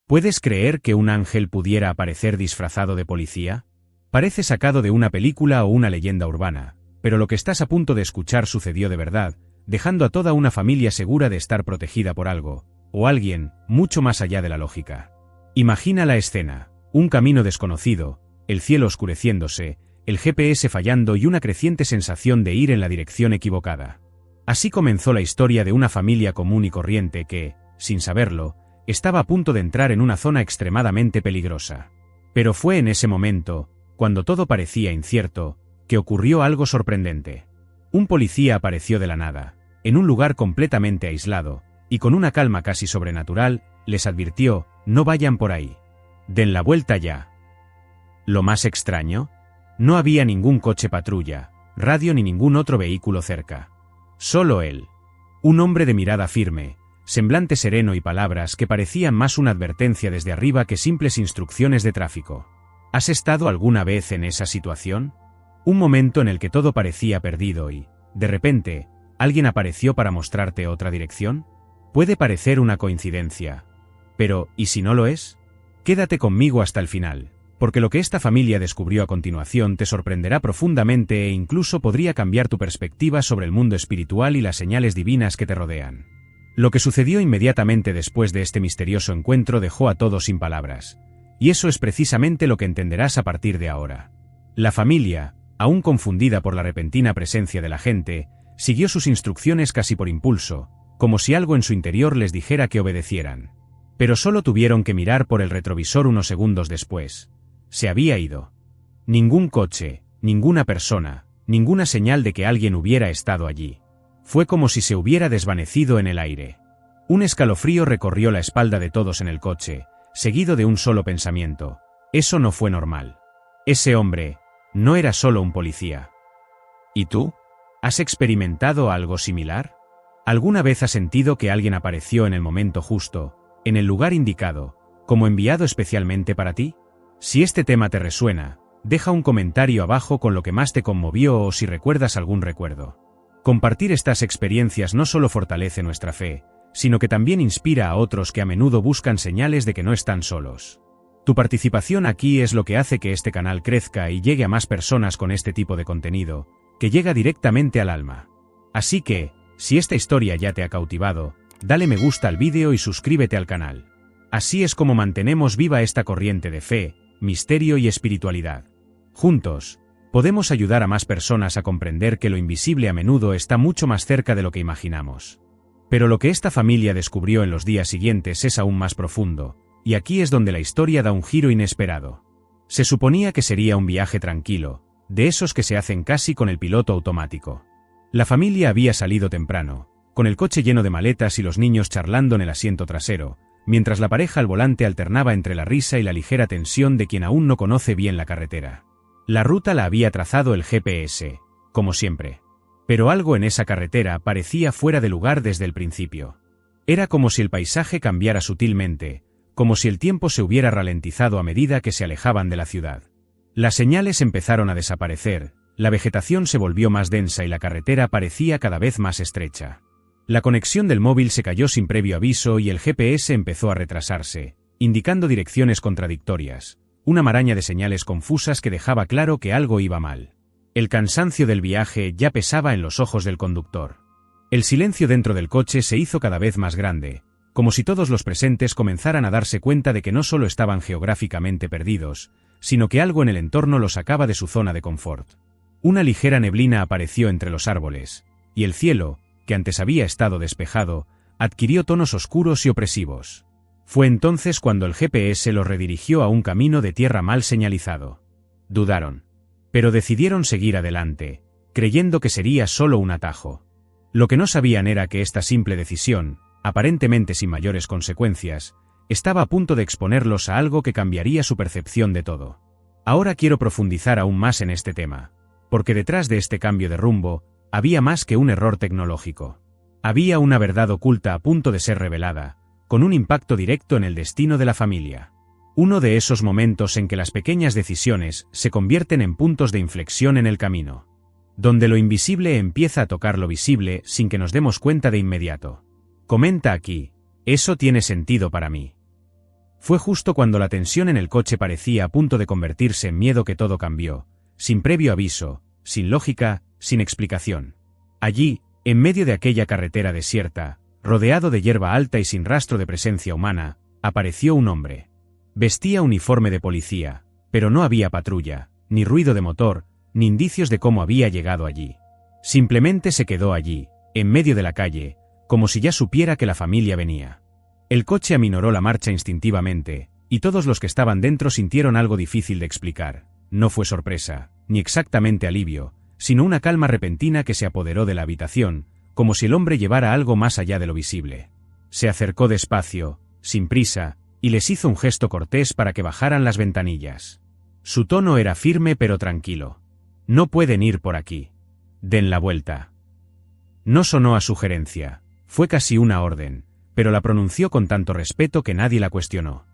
¿Puedes creer que un ángel pudiera aparecer disfrazado de policía? Parece sacado de una película o una leyenda urbana, pero lo que estás a punto de escuchar sucedió de verdad, dejando a toda una familia segura de estar protegida por algo, o alguien, mucho más allá de la lógica. Imagina la escena: un camino desconocido, el cielo oscureciéndose, el GPS fallando y una creciente sensación de ir en la dirección equivocada. Así comenzó la historia de una familia común y corriente que, sin saberlo, estaba a punto de entrar en una zona extremadamente peligrosa. Pero fue en ese momento, cuando todo parecía incierto, que ocurrió algo sorprendente. Un policía apareció de la nada, en un lugar completamente aislado, y con una calma casi sobrenatural, les advirtió: no vayan por ahí. Den la vuelta ya. Lo más extraño: no había ningún coche patrulla, radio ni ningún otro vehículo cerca. Solo él. Un hombre de mirada firme, semblante sereno y palabras que parecían más una advertencia desde arriba que simples instrucciones de tráfico. ¿Has estado alguna vez en esa situación? Un momento en el que todo parecía perdido y, de repente, alguien apareció para mostrarte otra dirección. Puede parecer una coincidencia. Pero, ¿y si no lo es? Quédate conmigo hasta el final, porque lo que esta familia descubrió a continuación te sorprenderá profundamente e incluso podría cambiar tu perspectiva sobre el mundo espiritual y las señales divinas que te rodean. Lo que sucedió inmediatamente después de este misterioso encuentro dejó a todos sin palabras. Y eso es precisamente lo que entenderás a partir de ahora. La familia, aún confundida por la repentina presencia de la gente, siguió sus instrucciones casi por impulso, como si algo en su interior les dijera que obedecieran. Pero solo tuvieron que mirar por el retrovisor unos segundos después. Se había ido. Ningún coche, ninguna persona, ninguna señal de que alguien hubiera estado allí. Fue como si se hubiera desvanecido en el aire. Un escalofrío recorrió la espalda de todos en el coche, seguido de un solo pensamiento: eso no fue normal. Ese hombre no era solo un policía. ¿Y tú? ¿Has experimentado algo similar? ¿Alguna vez has sentido que alguien apareció en el momento justo, en el lugar indicado, como enviado especialmente para ti? Si este tema te resuena, deja un comentario abajo con lo que más te conmovió o si recuerdas algún recuerdo. Compartir estas experiencias no solo fortalece nuestra fe, sino que también inspira a otros que a menudo buscan señales de que no están solos. Tu participación aquí es lo que hace que este canal crezca y llegue a más personas con este tipo de contenido, que llega directamente al alma. Así que, si esta historia ya te ha cautivado, dale me gusta al vídeo y suscríbete al canal. Así es como mantenemos viva esta corriente de fe, misterio y espiritualidad. Juntos, podemos ayudar a más personas a comprender que lo invisible a menudo está mucho más cerca de lo que imaginamos. Pero lo que esta familia descubrió en los días siguientes es aún más profundo, y aquí es donde la historia da un giro inesperado. Se suponía que sería un viaje tranquilo, de esos que se hacen casi con el piloto automático. La familia había salido temprano, con el coche lleno de maletas y los niños charlando en el asiento trasero, mientras la pareja al volante alternaba entre la risa y la ligera tensión de quien aún no conoce bien la carretera. La ruta la había trazado el GPS, como siempre. Pero algo en esa carretera parecía fuera de lugar desde el principio. Era como si el paisaje cambiara sutilmente, como si el tiempo se hubiera ralentizado a medida que se alejaban de la ciudad. Las señales empezaron a desaparecer, la vegetación se volvió más densa y la carretera parecía cada vez más estrecha. La conexión del móvil se cayó sin previo aviso y el GPS empezó a retrasarse, indicando direcciones contradictorias, una maraña de señales confusas que dejaba claro que algo iba mal. El cansancio del viaje ya pesaba en los ojos del conductor. El silencio dentro del coche se hizo cada vez más grande, como si todos los presentes comenzaran a darse cuenta de que no solo estaban geográficamente perdidos, sino que algo en el entorno los sacaba de su zona de confort. Una ligera neblina apareció entre los árboles, y el cielo, que antes había estado despejado, adquirió tonos oscuros y opresivos. Fue entonces cuando el GPS los redirigió a un camino de tierra mal señalizado. Dudaron. Pero decidieron seguir adelante, creyendo que sería solo un atajo. Lo que no sabían era que esta simple decisión, aparentemente sin mayores consecuencias, estaba a punto de exponerlos a algo que cambiaría su percepción de todo. Ahora quiero profundizar aún más en este tema, porque detrás de este cambio de rumbo, había más que un error tecnológico. Había una verdad oculta a punto de ser revelada, con un impacto directo en el destino de la familia. Uno de esos momentos en que las pequeñas decisiones se convierten en puntos de inflexión en el camino. Donde lo invisible empieza a tocar lo visible sin que nos demos cuenta de inmediato. Comenta aquí: eso tiene sentido para mí. Fue justo cuando la tensión en el coche parecía a punto de convertirse en miedo que todo cambió, sin previo aviso, sin lógica, sin explicación. Allí, en medio de aquella carretera desierta, rodeado de hierba alta y sin rastro de presencia humana, apareció un hombre. Vestía uniforme de policía, pero no había patrulla, ni ruido de motor, ni indicios de cómo había llegado allí. Simplemente se quedó allí, en medio de la calle, como si ya supiera que la familia venía. El coche aminoró la marcha instintivamente, y todos los que estaban dentro sintieron algo difícil de explicar. No fue sorpresa, ni exactamente alivio, sino una calma repentina que se apoderó de la habitación, como si el hombre llevara algo más allá de lo visible. Se acercó despacio, sin prisa, y les hizo un gesto cortés para que bajaran las ventanillas. Su tono era firme pero tranquilo. No pueden ir por aquí. Den la vuelta. No sonó a sugerencia, fue casi una orden, pero la pronunció con tanto respeto que nadie la cuestionó.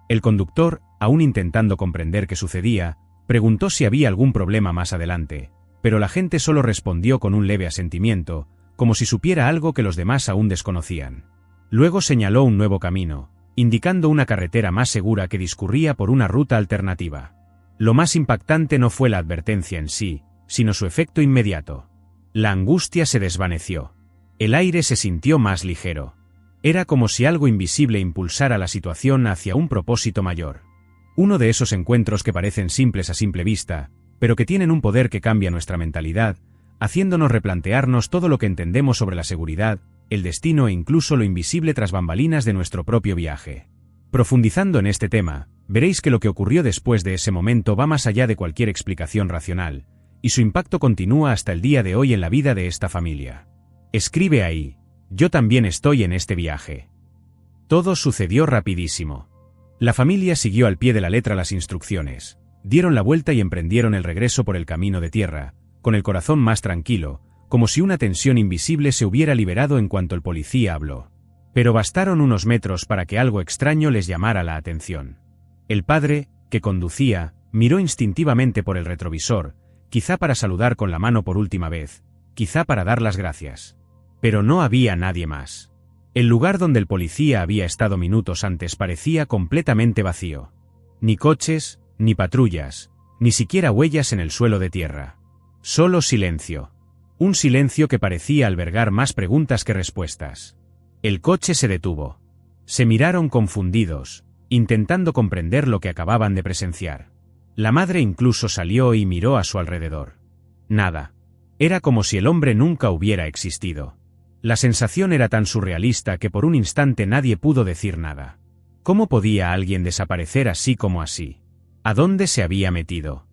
El conductor, aún intentando comprender qué sucedía, preguntó si había algún problema más adelante, pero la gente solo respondió con un leve asentimiento, como si supiera algo que los demás aún desconocían. Luego señaló un nuevo camino, indicando una carretera más segura que discurría por una ruta alternativa. Lo más impactante no fue la advertencia en sí, sino su efecto inmediato. La angustia se desvaneció. El aire se sintió más ligero. Era como si algo invisible impulsara la situación hacia un propósito mayor. Uno de esos encuentros que parecen simples a simple vista, pero que tienen un poder que cambia nuestra mentalidad, haciéndonos replantearnos todo lo que entendemos sobre la seguridad, el destino e incluso lo invisible tras bambalinas de nuestro propio viaje. Profundizando en este tema, veréis que lo que ocurrió después de ese momento va más allá de cualquier explicación racional, y su impacto continúa hasta el día de hoy en la vida de esta familia. Escribe ahí: yo también estoy en este viaje. Todo sucedió rapidísimo. La familia siguió al pie de la letra las instrucciones, dieron la vuelta y emprendieron el regreso por el camino de tierra, con el corazón más tranquilo, como si una tensión invisible se hubiera liberado en cuanto el policía habló. Pero bastaron unos metros para que algo extraño les llamara la atención. El padre, que conducía, miró instintivamente por el retrovisor, quizá para saludar con la mano por última vez, quizá para dar las gracias. Pero no había nadie más. El lugar donde el policía había estado minutos antes parecía completamente vacío. Ni coches, ni patrullas, ni siquiera huellas en el suelo de tierra. Solo silencio. Un silencio que parecía albergar más preguntas que respuestas. El coche se detuvo. Se miraron confundidos, intentando comprender lo que acababan de presenciar. La madre incluso salió y miró a su alrededor. Nada. Era como si el hombre nunca hubiera existido. La sensación era tan surrealista que por un instante nadie pudo decir nada. ¿Cómo podía alguien desaparecer así como así? ¿A dónde se había metido?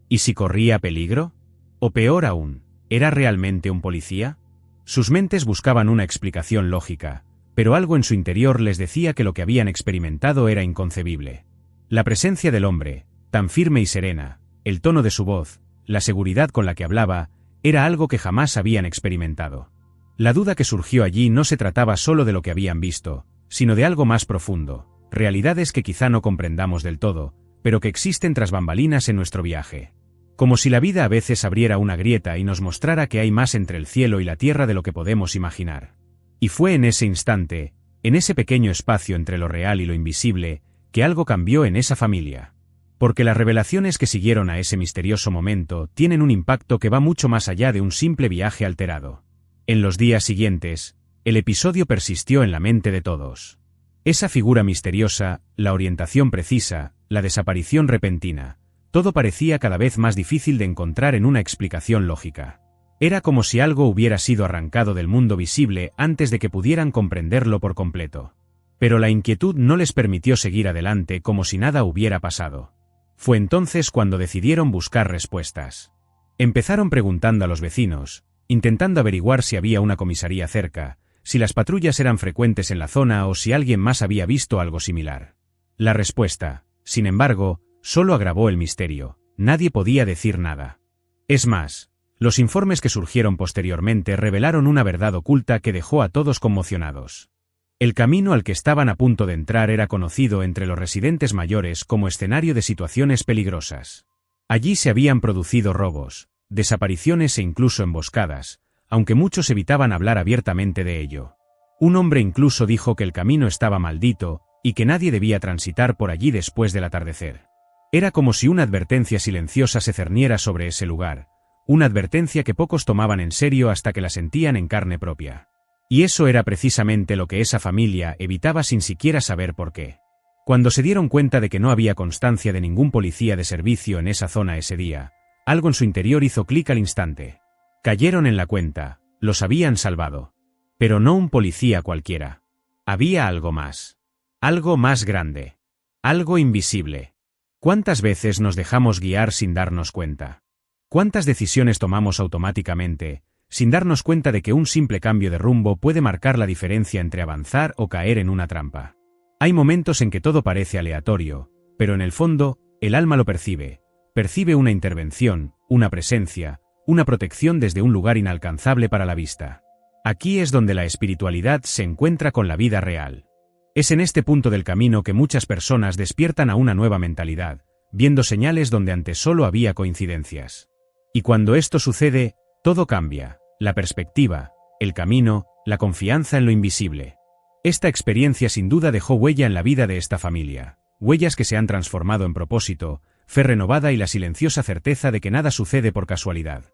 ¿Y si corría peligro? O peor aún, ¿era realmente un policía? Sus mentes buscaban una explicación lógica, pero algo en su interior les decía que lo que habían experimentado era inconcebible. La presencia del hombre, tan firme y serena, el tono de su voz, la seguridad con la que hablaba, era algo que jamás habían experimentado. La duda que surgió allí no se trataba solo de lo que habían visto, sino de algo más profundo, realidades que quizá no comprendamos del todo, pero que existen tras bambalinas en nuestro viaje. Como si la vida a veces abriera una grieta y nos mostrara que hay más entre el cielo y la tierra de lo que podemos imaginar. Y fue en ese instante, en ese pequeño espacio entre lo real y lo invisible, que algo cambió en esa familia. Porque las revelaciones que siguieron a ese misterioso momento tienen un impacto que va mucho más allá de un simple viaje alterado. En los días siguientes, el episodio persistió en la mente de todos. Esa figura misteriosa, la orientación precisa, la desaparición repentina, todo parecía cada vez más difícil de encontrar en una explicación lógica. Era como si algo hubiera sido arrancado del mundo visible antes de que pudieran comprenderlo por completo. Pero la inquietud no les permitió seguir adelante como si nada hubiera pasado. Fue entonces cuando decidieron buscar respuestas. Empezaron preguntando a los vecinos, intentando averiguar si había una comisaría cerca, si las patrullas eran frecuentes en la zona o si alguien más había visto algo similar. La respuesta, sin embargo, solo agravó el misterio. Nadie podía decir nada. Es más, los informes que surgieron posteriormente revelaron una verdad oculta que dejó a todos conmocionados. El camino al que estaban a punto de entrar era conocido entre los residentes mayores como escenario de situaciones peligrosas. Allí se habían producido robos, desapariciones e incluso emboscadas, aunque muchos evitaban hablar abiertamente de ello. Un hombre incluso dijo que el camino estaba maldito, y que nadie debía transitar por allí después del atardecer. Era como si una advertencia silenciosa se cerniera sobre ese lugar, una advertencia que pocos tomaban en serio hasta que la sentían en carne propia. Y eso era precisamente lo que esa familia evitaba sin siquiera saber por qué. Cuando se dieron cuenta de que no había constancia de ningún policía de servicio en esa zona ese día, algo en su interior hizo clic al instante. Cayeron en la cuenta, los habían salvado. Pero no un policía cualquiera. Había algo más. Algo más grande. Algo invisible. ¿Cuántas veces nos dejamos guiar sin darnos cuenta? ¿Cuántas decisiones tomamos automáticamente, sin darnos cuenta de que un simple cambio de rumbo puede marcar la diferencia entre avanzar o caer en una trampa? Hay momentos en que todo parece aleatorio, pero en el fondo, el alma lo percibe. Percibe una intervención, una presencia, una protección desde un lugar inalcanzable para la vista. Aquí es donde la espiritualidad se encuentra con la vida real. Es en este punto del camino que muchas personas despiertan a una nueva mentalidad, viendo señales donde antes solo había coincidencias. Y cuando esto sucede, todo cambia, la perspectiva, el camino, la confianza en lo invisible. Esta experiencia sin duda dejó huella en la vida de esta familia, huellas que se han transformado en propósito, fe renovada y la silenciosa certeza de que nada sucede por casualidad.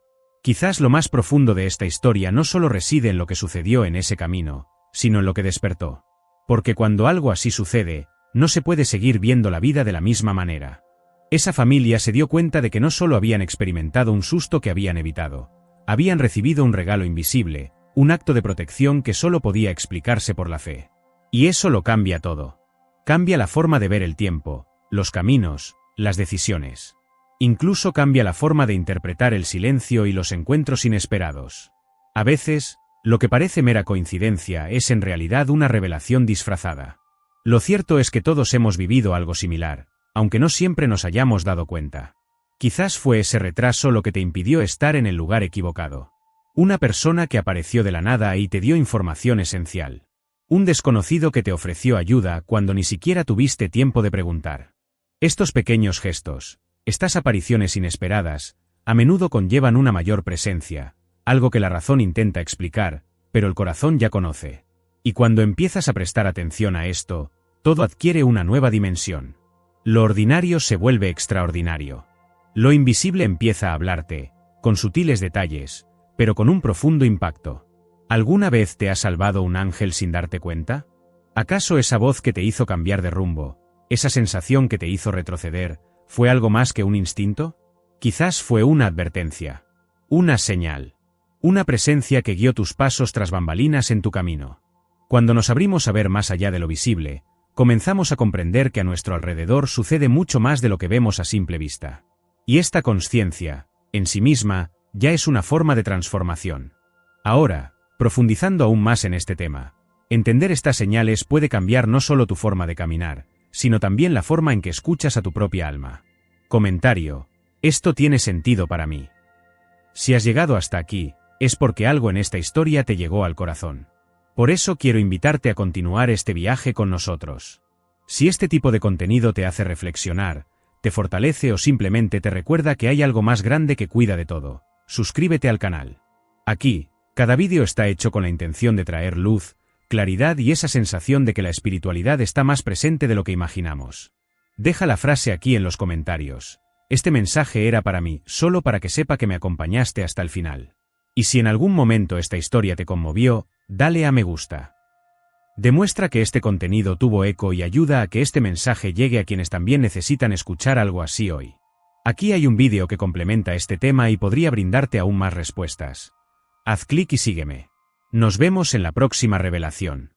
Quizás lo más profundo de esta historia no solo reside en lo que sucedió en ese camino, sino en lo que despertó. Porque cuando algo así sucede, no se puede seguir viendo la vida de la misma manera. Esa familia se dio cuenta de que no solo habían experimentado un susto que habían evitado, habían recibido un regalo invisible, un acto de protección que solo podía explicarse por la fe. Y eso lo cambia todo. Cambia la forma de ver el tiempo, los caminos, las decisiones. Incluso cambia la forma de interpretar el silencio y los encuentros inesperados. A veces, lo que parece mera coincidencia es en realidad una revelación disfrazada. Lo cierto es que todos hemos vivido algo similar, aunque no siempre nos hayamos dado cuenta. Quizás fue ese retraso lo que te impidió estar en el lugar equivocado. Una persona que apareció de la nada y te dio información esencial. Un desconocido que te ofreció ayuda cuando ni siquiera tuviste tiempo de preguntar. Estos pequeños gestos, estas apariciones inesperadas, a menudo conllevan una mayor presencia, algo que la razón intenta explicar, pero el corazón ya conoce. Y cuando empiezas a prestar atención a esto, todo adquiere una nueva dimensión. Lo ordinario se vuelve extraordinario. Lo invisible empieza a hablarte, con sutiles detalles, pero con un profundo impacto. ¿Alguna vez te ha salvado un ángel sin darte cuenta? ¿Acaso esa voz que te hizo cambiar de rumbo, esa sensación que te hizo retroceder, fue algo más que un instinto? Quizás fue una advertencia, una señal, una presencia que guió tus pasos tras bambalinas en tu camino. Cuando nos abrimos a ver más allá de lo visible, comenzamos a comprender que a nuestro alrededor sucede mucho más de lo que vemos a simple vista. Y esta consciencia, en sí misma, ya es una forma de transformación. Ahora, profundizando aún más en este tema, entender estas señales puede cambiar no solo tu forma de caminar, sino también la forma en que escuchas a tu propia alma. Comentario: esto tiene sentido para mí. Si has llegado hasta aquí, es porque algo en esta historia te llegó al corazón. Por eso quiero invitarte a continuar este viaje con nosotros. Si este tipo de contenido te hace reflexionar, te fortalece o simplemente te recuerda que hay algo más grande que cuida de todo, suscríbete al canal. Aquí, cada vídeo está hecho con la intención de traer luz, claridad y esa sensación de que la espiritualidad está más presente de lo que imaginamos. Deja la frase aquí en los comentarios. Este mensaje era para mí, solo para que sepa que me acompañaste hasta el final. Y si en algún momento esta historia te conmovió, dale a me gusta. Demuestra que este contenido tuvo eco y ayuda a que este mensaje llegue a quienes también necesitan escuchar algo así hoy. Aquí hay un vídeo que complementa este tema y podría brindarte aún más respuestas. Haz clic y sígueme. Nos vemos en la próxima revelación.